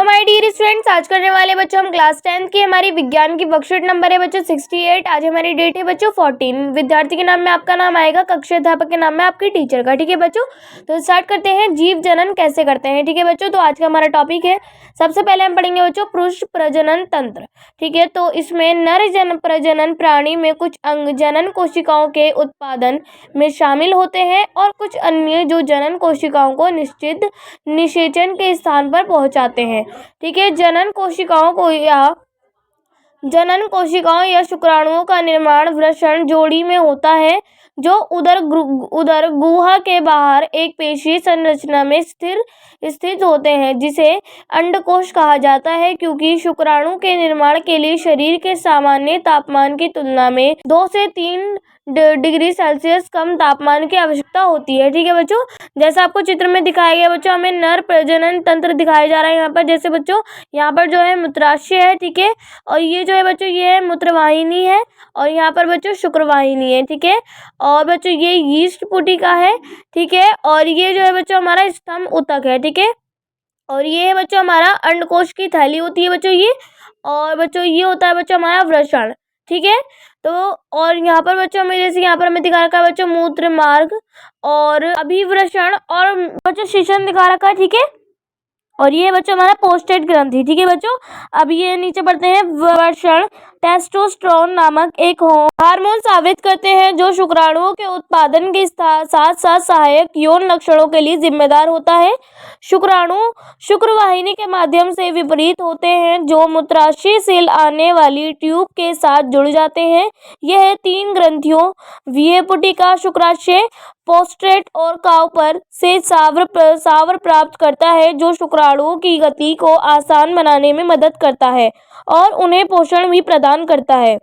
Hello my dear students, आज करने वाले बच्चों हम क्लास 10th की हमारी विज्ञान की वर्कशीट नंबर है बच्चों 68। आज हमारी डेट है बच्चों 14। विद्यार्थी के नाम में आपका नाम आएगा, कक्षा अध्यापक के नाम में आपकी टीचर का। ठीक है बच्चों, तो स्टार्ट करते हैं। जीव जनन कैसे करते हैं। ठीक है बच्चों, तो आज का हमारा टॉपिक है, सबसे पहले हम पढ़ेंगे बच्चों पुरुष प्रजनन तंत्र। ठीक है, तो इसमें नर जन प्रजनन प्राणी में कुछ अंग जनन कोशिकाओं के उत्पादन में शामिल होते हैं और कुछ अन्य जो जनन कोशिकाओं को निश्चित निषेचन के स्थान पर पहुंचाते हैं। ठीक है, जनन कोशिकाओं या शुक्राणुओं का निर्माण वृषण जोड़ी में होता है, जो उदर गुहा के बाहर एक पेशीय संरचना में स्थित होते हैं, जिसे अंडकोश कहा जाता है। क्योंकि शुक्राणु के निर्माण के लिए शरीर के सामान्य तापमान की तुलना में 2 से 3 डिग्री सेल्सियस कम तापमान की आवश्यकता होती है। ठीक है बच्चों, जैसा आपको चित्र में दिखाया गया बच्चों, हमें नर प्रजनन तंत्र दिखाया जा रहा है यहाँ पर। जैसे बच्चों यहाँ पर जो है मूत्राशय है, ठीक है, और ये जो है बच्चों ये है मूत्रवाहिनी है, और यहाँ पर बच्चों शुक्रवाहिनी है। ठीक है, और बच्चों ये यीस्ट पुटिका है। ठीक है, और ये जो है बच्चों हमारा स्तंभ ऊतक है। ठीक है, और ये है बच्चों हमारा अंडकोश की थैली होती है बच्चों ये, और बच्चों ये होता है बच्चों हमारा वृषण। ठीक है, तो और यहाँ पर बच्चों हमें जैसे यहाँ पर हमें दिखा रखा है बच्चों मूत्र मार्ग और अभिवृषण और बच्चों शिशन दिखा रखा है। ठीक है, और ये बच्चों हमारा पोस्टेड ग्रंथि। ठीक है बच्चों, अब ये नीचे पढ़ते हैं। वृषण टेस्टोस्टेरोन नामक एक हार्मोन स्रावित करते हैं, जो शुक्राणुओं के उत्पादन के साथ साथ सहायक यौन लक्षणों के लिए जिम्मेदार होता है। शुक्राणु शुक्रवाहिनी के माध्यम से विपरीत होते हैं, जो मूत्राशय से आने वाली ट्यूब के साथ जुड़ जाते हैं। यह 3 ग्रंथियों वियपुटिका, शुक्राशय, पोस्ट्रेट और काउपर से सावर प्राप्त करता है, जो शुक्राणुओं की गति को आसान बनाने में मदद करता है और उन्हें पोषण भी प्रदान करता है।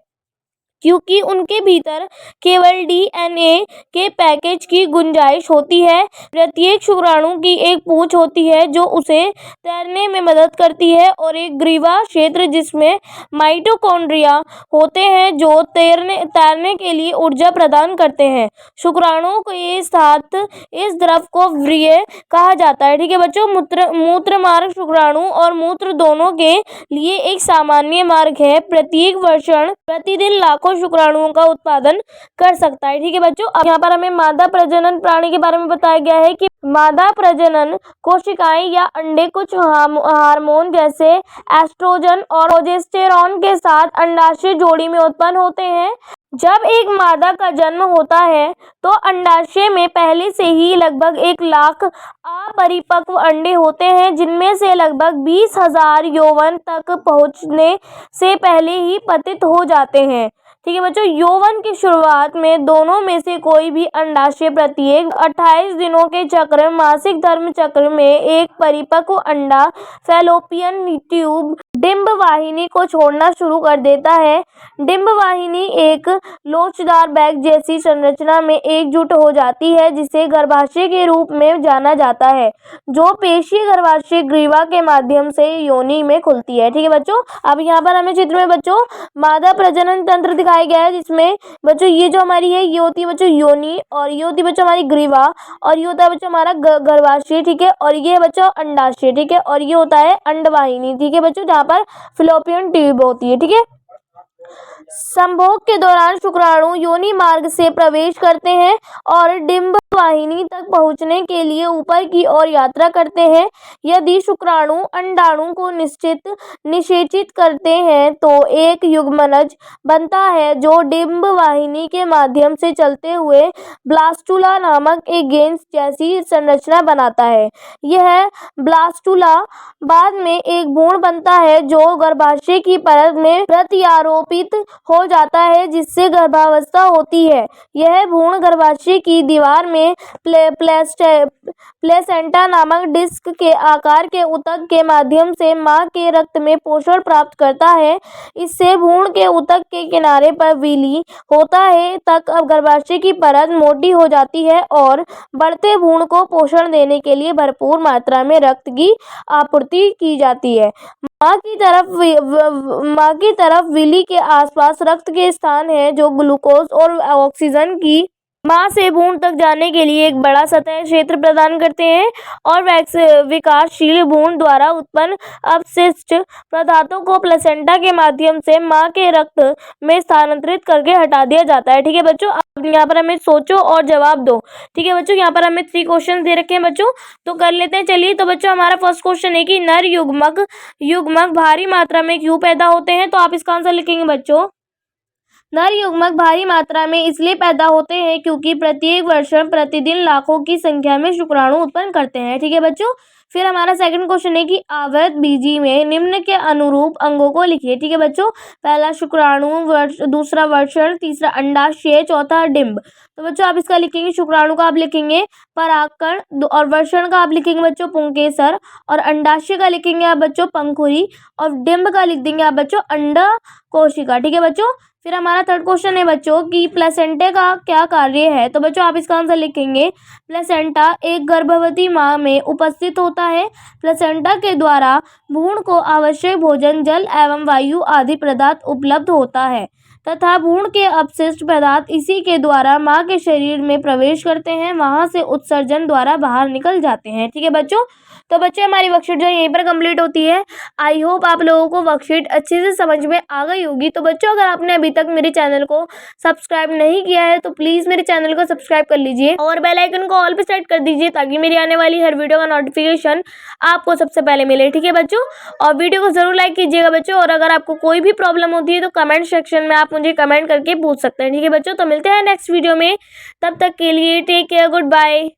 क्योंकि उनके भीतर केवल डीएनए के पैकेज की गुंजाइश होती है। प्रत्येक शुक्राणु की एक पूंछ होती है जो उसे तैरने में मदद करती है, और एक ग्रीवा क्षेत्र जिसमें माइटोकॉन्ड्रिया होते हैं जो तैरने के लिए ऊर्जा प्रदान करते हैं। शुक्राणुओं के साथ इस द्रव को व्रीय कहा जाता है। ठीक है बच्चों, मूत्र मार्ग शुक्राणु और मूत्र दोनों के लिए एक सामान्य मार्ग है। प्रत्येक वृषण प्रतिदिन लाखों शुक्राणुओं का उत्पादन कर सकता है। ठीक है बच्चों, अब यहाँ पर हमें मादा प्रजनन प्राणी के बारे में बताया गया है कि मादा प्रजनन कोशिकाएं या अंडे कुछ हार्मोन जैसे एस्ट्रोजन और प्रोजेस्टेरॉन के साथ अंडाशय जोड़ी में उत्पन्न होते हैं। जब एक मादा का जन्म होता है तो अंडाशय में पहले से ही लगभग 1 लाख अपरिपक्व अंडे होते हैं, जिनमें से लगभग 20,000 यौवन तक पहुंचने से पहले ही पतित हो जाते हैं। ठीक है बच्चों, यौवन की शुरुआत में दोनों में से कोई भी अंडाशय प्रत्येक 28 दिनों के चक्र मासिक धर्म चक्र में एक परिपक्व अंडा फैलोपियन ट्यूब डिंब वाहिनी को छोड़ना शुरू कर देता है। डिंब वाहिनी एक लोचदार बैग जैसी संरचना में एकजुट हो जाती है, जिसे गर्भाशय के रूप में जाना जाता है, जो पेशीय गर्भाशय ग्रीवा के माध्यम से योनि में खुलती है। ठीक है बच्चों, अब यहाँ पर हमें चित्र में बच्चों मादा प्रजनन तंत्र दिखाया गया है, जिसमें बच्चों ये जो हमारी है ये होती है बच्चों योनि, और ये होती है बच्चों हमारी ग्रीवा, और ये होता है बच्चों हमारा गर्भाशय। ठीक है, और ये है बच्चों अंडाशय। ठीक है, और ये होता है अंडवाहिनी। ठीक है बच्चों, जहाँ पर फिलोपियन ट्यूब होती है। ठीक है, संभोग के दौरान शुक्राणु योनि मार्ग से प्रवेश करते हैं और डिंब वाहिनी तक पहुंचने के लिए ऊपर की ओर यात्रा करते हैं। यदि शुक्राणु अंडाणु को निषेचित करते हैं तो एक युग्मनज बनता है, जो डिंब वाहिनी के माध्यम से चलते हुए ब्लास्टुला नामक एक गेंद जैसी संरचना बनाता है। यह ब्लास्टुला बाद में एक भ्रूण बनता है, जो गर्भाशय की परत में प्रत्यारोपित हो जाता है, जिससे गर्भावस्था होती है। यह भ्रूण गर्भाशय की दीवार में प्लेसेंटा नामक डिस्क के आकार के ऊतक के माध्यम से मां के रक्त में पोषण प्राप्त करता है। इससे भ्रूण के ऊतक के किनारे पर विली होता है तक अब गर्भाशय की परत मोटी हो जाती है और बढ़ते भ्रूण को पोषण देने के लिए भरपूर मात्रा में रक्त की आपूर्ति की जाती है। मां की तरफ विली के आसपास रक्त के स्थान है, जो ग्लूकोज और ऑक्सीजन की माँ से भ्रूण तक जाने के लिए एक बड़ा सतह क्षेत्र प्रदान करते हैं और विकासशील भ्रूण द्वारा उत्पन्न अपशिष्ट पदार्थों को प्लेसेंटा के माध्यम से माँ के रक्त में स्थानांतरित करके हटा दिया जाता है। ठीक है बच्चों, अब यहाँ पर हमें सोचो और जवाब दो। ठीक है बच्चों, यहाँ पर हमें 3 क्वेश्चन दे रखे हैं बच्चों, तो कर लेते हैं। चलिए, तो बच्चों हमारा फर्स्ट क्वेश्चन है कि नर युग्मक भारी मात्रा में क्यों पैदा होते हैं, तो आप इसका आंसर लिखेंगे बच्चों। नर युग्मक भारी मात्रा में इसलिए पैदा होते हैं क्योंकि प्रत्येक वर्ष प्रतिदिन लाखों की संख्या में शुक्राणु उत्पन्न करते हैं। ठीक है बच्चों, फिर हमारा सेकंड क्वेश्चन है कि आवृत बीजी में निम्न के अनुरूप अंगों को लिखिए। ठीक है बच्चों, पहला शुक्राणु, दूसरा वर्षण, तीसरा अंडाशय, चौथा डिंब। तो बच्चों आप इसका लिखेंगे, शुक्राणु का आप लिखेंगे परागकण, और वर्षण का आप लिखेंगे बच्चों पुंकेसर, और अंडाशय का लिखेंगे आप बच्चों पंखुड़ी, और डिंब का लिख देंगे आप बच्चों अंडा कोशिका। ठीक है बच्चों, फिर हमारा थर्ड क्वेश्चन है बच्चों कि प्लेसेंटा का क्या कार्य है, तो बच्चों आप इसका आंसर लिखेंगे प्लेसेंटा एक गर्भवती माँ में उपस्थित होता है। प्लेसेंटा के द्वारा भ्रूण को आवश्यक भोजन, जल एवं वायु आदि पदार्थ उपलब्ध होता है तथा भ्रूण के अपशिष्ट पदार्थ इसी के द्वारा माँ के शरीर में प्रवेश करते हैं, वहां से उत्सर्जन द्वारा बाहर निकल जाते हैं। ठीक है बच्चों, तो बच्चों हमारी वर्कशीट जो यहीं पर कंप्लीट होती है। आई होप आप लोगों को वर्कशीट अच्छे से समझ में आ गई होगी। तो बच्चों अगर आपने अभी तक मेरे चैनल को सब्सक्राइब नहीं किया है तो प्लीज़ मेरे चैनल को सब्सक्राइब कर लीजिए और बेल आइकन को ऑल पे सेट कर दीजिए ताकि मेरी आने वाली हर वीडियो का नोटिफिकेशन आपको सबसे पहले मिले। ठीक है बच्चों, और वीडियो को ज़रूर लाइक कीजिएगा बच्चों, और अगर आपको कोई भी प्रॉब्लम होती है तो कमेंट सेक्शन में आप मुझे कमेंट करके पूछ सकते हैं। ठीक है बच्चों, तो मिलते हैं नेक्स्ट वीडियो में, तब तक के लिए टेक केयर, गुड बाय।